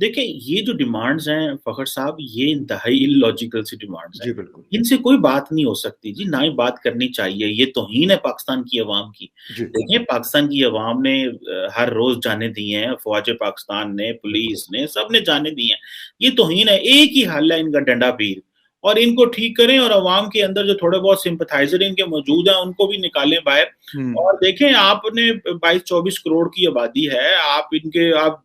دیکھیں یہ جو ڈیمانڈز ہیں فخر صاحب، یہ انتہائی ان لاجیکل سی ڈیمانڈز ہیں. جی بالکل ان سے کوئی بات نہیں ہو سکتی جی، نہ ہی بات کرنی چاہیے. یہ توہین ہے پاکستان کی عوام کی. جی دیکھیں پاکستان کی عوام نے ہر روز جانے دی ہیں، فوج پاکستان نے، پولیس نے، سب نے جانے دی ہیں. یہ توہین ہے. ایک ہی حل ہے ان کا ڈنڈا پیر، اور ان کو ٹھیک کریں، اور عوام کے اندر جو تھوڑے بہت سمپتھائزر ان کے موجود ہیں ان کو بھی نکالیں باہر. اور دیکھیں آپ نے 22-24 کروڑ کی آبادی ہے، آپ ان کے آپ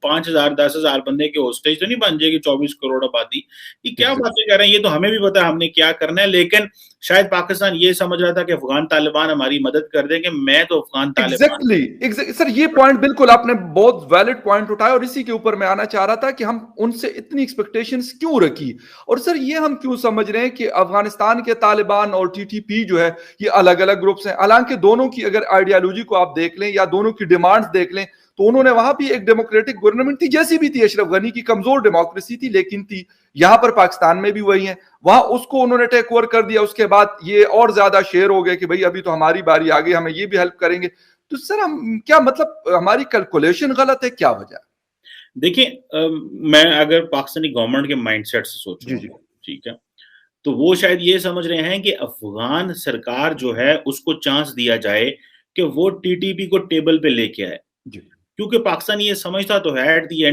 5,000-10,000 بندے کے ہوسٹیج تو نہیں بن جائے گی 24 کروڑ آبادی. یہ کیا باتیں کر رہے ہیں؟ یہ تو ہمیں بھی پتا ہے ہم نے کیا کرنا ہے، لیکن شاید پاکستان یہ سمجھ رہا تھا کہ افغان طالبان ہماری مدد کر دیں گے. میں تو افغان طالبان ایگزیکٹلی سر، یہ پوائنٹ بالکل آپ نے بہت ویلڈ پوائنٹ اٹھایا، اور اسی کے اوپر میں آنا چاہ رہا تھا کہ ہم ان سے اتنی ایکسپیکٹیشنز کیوں رکھی، اور سر یہ ہم کیوں سمجھ رہے ہیں کہ افغانستان کے طالبان اور ٹی ٹی پی جو ہے یہ الگ الگ گروپس ہیں. حالانکہ دونوں کی اگر آئیڈیالوجی کو آپ دیکھ لیں یا دونوں کی ڈیمانڈز دیکھ لیں تو انہوں نے وہاں بھی ایک ڈیموکریٹک گورنمنٹ تھی جیسی بھی تھی، اشرف غنی کی کمزور ڈیموکریسی تھی لیکن تھی. یہاں پر پاکستان میں بھی وہی ہیں، وہاں اس کو انہوں نے ٹیک اوور کر دیا. اس کے بعد یہ اور زیادہ شیئر ہو گئے کہ بھئی ابھی تو ہماری باری آ گئی، ہمیں یہ بھی ہیلپ کریں گے. تو سر ہم کیا مطلب ہماری کیلکولیشن غلط ہے، کیا وجہ؟ دیکھیں میں اگر پاکستانی گورنمنٹ کے مائنڈ سیٹ سے سوچوں ٹھیک ہے، تو وہ شاید یہ سمجھ رہے ہیں کہ افغان سرکار جو ہے اس کو چانس دیا جائے کہ وہ ٹی ٹی پی کو ٹیبل پہ لے کے آئے. کیونکہ پاکستان یہ سمجھتا تو ہے at the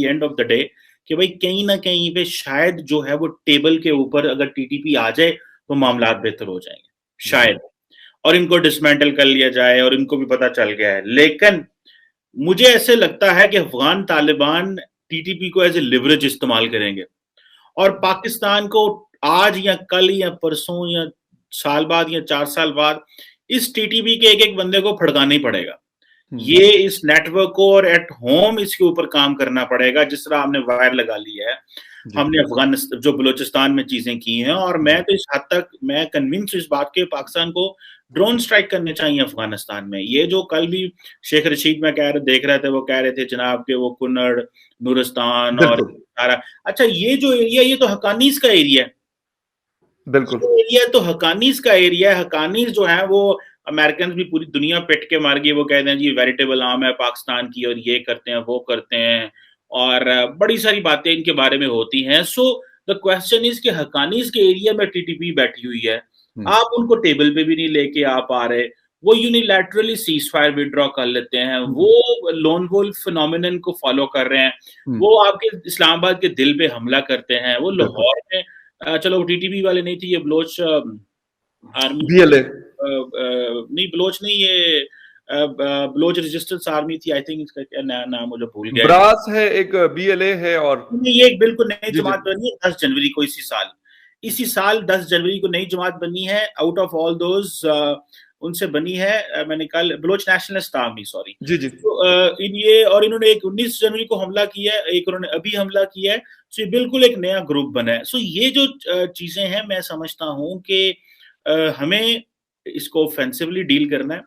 end of the day کہ بھائی کہیں نہ کہیں پہ شاید جو ہے وہ ٹیبل کے اوپر اگر ٹی ٹی پی آ جائے تو معاملات بہتر ہو جائیں گے شاید، اور ان کو ڈسمینٹل کر لیا جائے، اور ان کو بھی پتا چل گیا ہے. لیکن مجھے ایسے لگتا ہے کہ Afghan Taliban T T P کو ایز اے لیوریج استعمال کریں گے، اور پاکستان کو آج یا کل یا پرسوں یا سال بعد یا 4 سال بعد اس ٹی ٹی پی کے ایک ایک بندے کو پھڑکانا ہی پڑے گا. یہ اس نیٹ ورک کو اور ایٹ ہوم اس کے اوپر کام کرنا پڑے گا. جس طرح ہم نے وائر لگا لی ہے، ہم نے افغانستان جو بلوچستان میں چیزیں کی ہیں، اور میں تو اس حد تک میں کنونس اس بات کے پاکستان کو ڈرون سٹرائک کرنے چاہیے افغانستان میں. یہ جو کل بھی شیخ رشید میں دیکھ رہے تھے، وہ کہہ رہے تھے جناب کہ وہ کنڑ، نورستان اور سارا، اچھا یہ جو ایریا یہ تو حقانیز کا ایریا ہے. بالکل ایریا تو حقانیز کا ایریا ہے. حقانیز جو ہے وہ امریکنز بھی پوری دنیا پٹ کے مار گئی. وہ کہتے ہیں جی ویریٹیبل آرم ہے پاکستان کی، اور یہ کرتے ہیں وہ کرتے ہیں، اور بڑی ساری باتیں ان کے بارے میں ہوتی ہیں. سو دا کوسچن از کہ حقانیز کے ایریا میں ٹی ٹی پی بیٹھی ہوئی ہے، آپ ان کو ٹیبل پہ بھی نہیں لے کے آپ آ رہے. وہ یونیلیٹرلی سیز فائر وڈرا کر لیتے ہیں، وہ لون وولف فینومینن کو فالو کر رہے ہیں، وہ آپ کے اسلام آباد کے دل پہ حملہ کرتے ہیں. وہ لاہور میں چلو ٹی ٹی پی والے نہیں تھی، یہ بلوچ آرمی نہیں، بلوچ نہیں، یہ بلوچ ریزسٹنس آرمی تھی، آئی تھنک اس کا کیا نام مجھے بھول گیا، براس ہے، ایک بی ایل اے ہے، اور یہ ایک بالکل نئی جماعت بنی ہے 10 جنوری کو اسی سال 10 جنوری کو نئی جماعت بنی ہے. آؤٹ آف آل دوز ان سے بنی ہے، میں نے کل بلوچ نیشنلسٹ آرمی، سوری یہ، اور انہوں نے ایک 19 جنوری کو حملہ کیا ہے، ایک انہوں نے ابھی حملہ کیا ہے. سو یہ بالکل ایک نیا گروپ بنا ہے. سو یہ جو چیزیں ہیں میں سمجھتا ہوں کہ ہمیں اس کو اوفینسولی ڈیل کرنا ہے.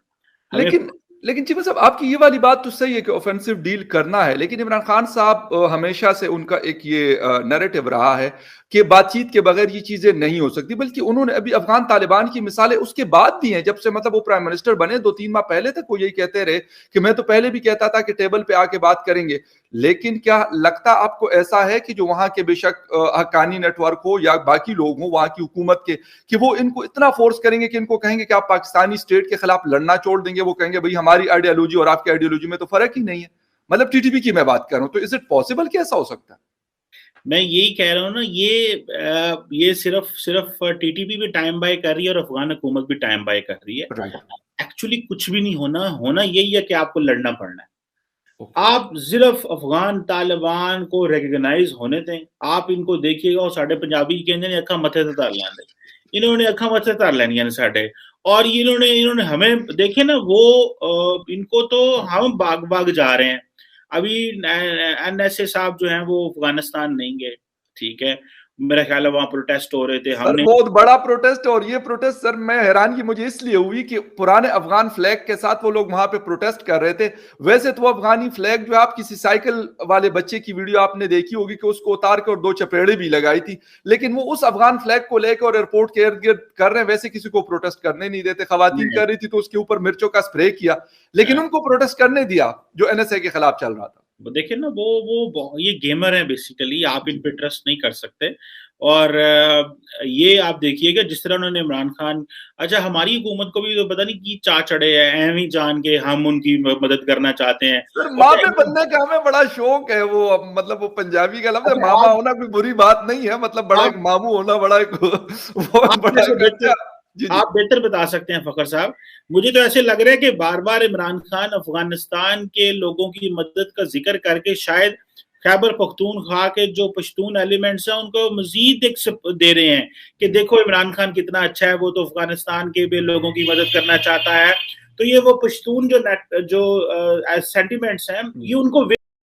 لیکن چیف صاحب آپ کی یہ والی بات تو صحیح ہے کہ اوفینسو ڈیل کرنا ہے، لیکن عمران خان صاحب ہمیشہ سے ان کا ایک یہ نیریٹو رہا ہے کہ بات چیت کے بغیر یہ چیزیں نہیں ہو سکتی. بلکہ انہوں نے ابھی افغان طالبان کی مثالیں اس کے بعد دی ہیں، جب سے مطلب وہ پرائم منسٹر بنے 2-3 ماہ پہلے تک وہ یہی کہتے رہے کہ میں تو پہلے بھی کہتا تھا کہ ٹیبل پہ آ کے بات کریں گے. لیکن کیا لگتا آپ کو ایسا ہے کہ جو وہاں کے بے شک حقانی نیٹ ورک ہو یا باقی لوگ ہوں وہاں کی حکومت کے، کہ وہ ان کو اتنا فورس کریں گے کہ ان کو کہیں گے کہ آپ پاکستانی اسٹیٹ کے خلاف لڑنا چھوڑ دیں گے؟ وہ کہیں گے بھئی ہماری آئیڈیالوجی اور آپ کی آئیڈیالوجی میں تو فرق ہی نہیں ہے. مطلب ٹی ٹی پی کی میں بات کر رہا ہوں، تو از اٹ پاسبل کہ ایسا ہو سکتا ہے؟ میں یہی کہہ رہا ہوں نا، یہ صرف ٹی ٹی پی بھی ٹائم بائی کر رہی ہے اور افغان حکومت بھی ٹائم بائی کر رہی ہے. ایکچولی کچھ بھی نہیں ہونا یہی ہے کہ آپ کو لڑنا پڑنا ہے. آپ صرف افغان طالبان کو ریکگنائز ہونے دیں. آپ ان کو دیکھیے گا، اور ساڈے پنجابی کہندے اکھاں متھے تے دھر لیندے، انہوں نے اکھاں متھے دھر لینیاں نے ساڈے، اور انہوں نے ہمیں دیکھے نا، وہ ان کو تو ہم باغ جا رہے ہیں. ابھی این ایس اے صاحب جو ہیں وہ افغانستان نہیں گئے، ٹھیک ہے، میرا خیال ہے وہاں پروٹیسٹ ہو رہے تھے. ہم نے بہت بڑا پروٹیسٹ، اور یہ پروٹیسٹ سر میں حیرانگی مجھے اس لیے ہوئی کہ پرانے افغان فلیگ کے ساتھ وہ لوگ وہاں پہ پروٹیسٹ کر رہے تھے. ویسے تو وہ افغانی فلیگ جو آپ کسی سائیکل والے بچے کی ویڈیو آپ نے دیکھی ہوگی کہ اس کو اتار کے اور 2 چپیڑے بھی لگائی تھی، لیکن وہ اس افغان فلیگ کو لے کے اور ایئرپورٹ کے ارد گرد کر رہے ہیں. ویسے کسی کو پروٹیسٹ کرنے نہیں دیتے. خواتین کر رہی تھی تو اس کے اوپر مرچوں کا اسپرے کیا، لیکن ان کو پروٹیسٹ کرنے دیا جو این ایس اے کے خلاف چل رہا تھا. دیکھیں نا وہ یہ گیمر ہیں بیسیکلی, آپ ان پہ ٹرسٹ نہیں کر سکتے. اور یہ آپ دیکھیے گا جس طرح انہوں نے عمران خان, اچھا ہماری حکومت کو بھی تو پتہ نہیں کی چڑھے ہیں اہم ہی جان کے ہم ان کی مدد کرنا چاہتے ہیں. سر مامے بننے کا ہمیں بڑا شوق ہے, وہ مطلب وہ پنجابی کا لفظ ہے, ماما ہونا کوئی بری بات نہیں ہے, مطلب بڑا ایک ماموں ہونا بڑا ایک آپ بہتر بتا سکتے ہیں فخر صاحب. مجھے تو ایسے لگ رہا ہے کہ بار بار عمران خان افغانستان کے لوگوں کی مدد کا ذکر کر کے شاید خیبر پختونخوا کے جو پشتون ایلیمنٹس ہیں ان کو مزید ایک دے رہے ہیں کہ دیکھو عمران خان کتنا اچھا ہے, وہ تو افغانستان کے بھی لوگوں کی مدد کرنا چاہتا ہے. تو یہ وہ پشتون جو سینٹیمنٹس ہیں یہ ان کو